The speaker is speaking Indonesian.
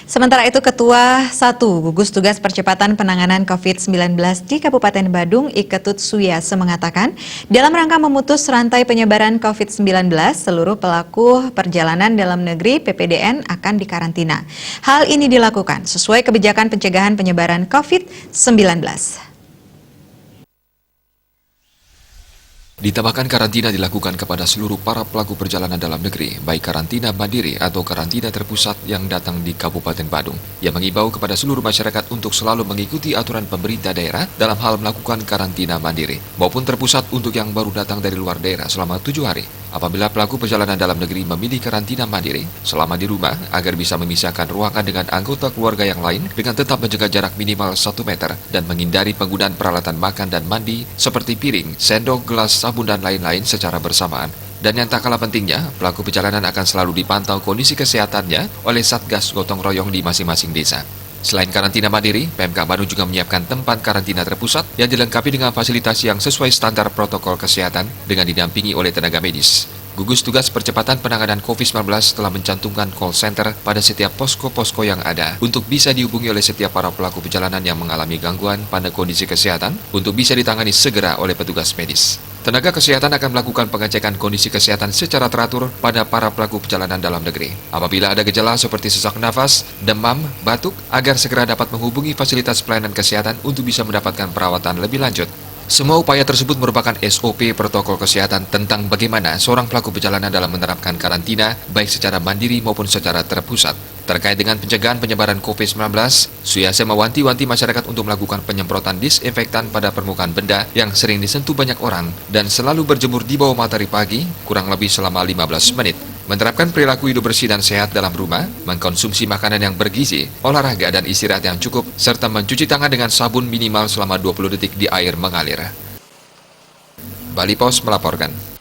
Sementara itu, Ketua 1 Gugus Tugas Percepatan Penanganan COVID-19 di Kabupaten Badung, Iketut Suyase mengatakan, dalam rangka memutus rantai penyebaran COVID-19, seluruh pelaku perjalanan dalam negeri PPDN akan dikarantina. Hal ini dilakukan sesuai kebijakan pencegahan penyebaran COVID-19. Ditambahkan karantina dilakukan kepada seluruh para pelaku perjalanan dalam negeri, baik karantina mandiri atau karantina terpusat yang datang di Kabupaten Badung. Ia mengimbau kepada seluruh masyarakat untuk selalu mengikuti aturan pemerintah daerah dalam hal melakukan karantina mandiri, maupun terpusat untuk yang baru datang dari luar daerah selama 7 hari. Apabila pelaku perjalanan dalam negeri memilih karantina mandiri selama di rumah agar bisa memisahkan ruangan dengan anggota keluarga yang lain dengan tetap menjaga jarak minimal 1 meter dan menghindari penggunaan peralatan makan dan mandi seperti piring, sendok, gelas, sabun, dan lain-lain secara bersamaan. Dan yang tak kalah pentingnya, pelaku perjalanan akan selalu dipantau kondisi kesehatannya oleh Satgas Gotong Royong di masing-masing desa. Selain karantina mandiri, PMK Badung juga menyiapkan tempat karantina terpusat yang dilengkapi dengan fasilitas yang sesuai standar protokol kesehatan dengan didampingi oleh tenaga medis. Gugus Tugas Percepatan Penanganan COVID-19 telah mencantumkan call center pada setiap posko-posko yang ada untuk bisa dihubungi oleh setiap para pelaku perjalanan yang mengalami gangguan pada kondisi kesehatan untuk bisa ditangani segera oleh petugas medis. Tenaga kesehatan akan melakukan pengecekan kondisi kesehatan secara teratur pada para pelaku perjalanan dalam negeri. Apabila ada gejala seperti sesak nafas, demam, batuk, agar segera dapat menghubungi fasilitas pelayanan kesehatan untuk bisa mendapatkan perawatan lebih lanjut. Semua upaya tersebut merupakan SOP protokol kesehatan tentang bagaimana seorang pelaku perjalanan dalam menerapkan karantina, baik secara mandiri maupun secara terpusat. Terkait dengan pencegahan penyebaran COVID-19, Suyase mewanti-wanti masyarakat untuk melakukan penyemprotan disinfektan pada permukaan benda yang sering disentuh banyak orang dan selalu berjemur di bawah matahari pagi kurang lebih selama 15 menit. Menerapkan perilaku hidup bersih dan sehat dalam rumah, mengkonsumsi makanan yang bergizi, olahraga dan istirahat yang cukup, serta mencuci tangan dengan sabun minimal selama 20 detik di air mengalir. Bali Pos melaporkan.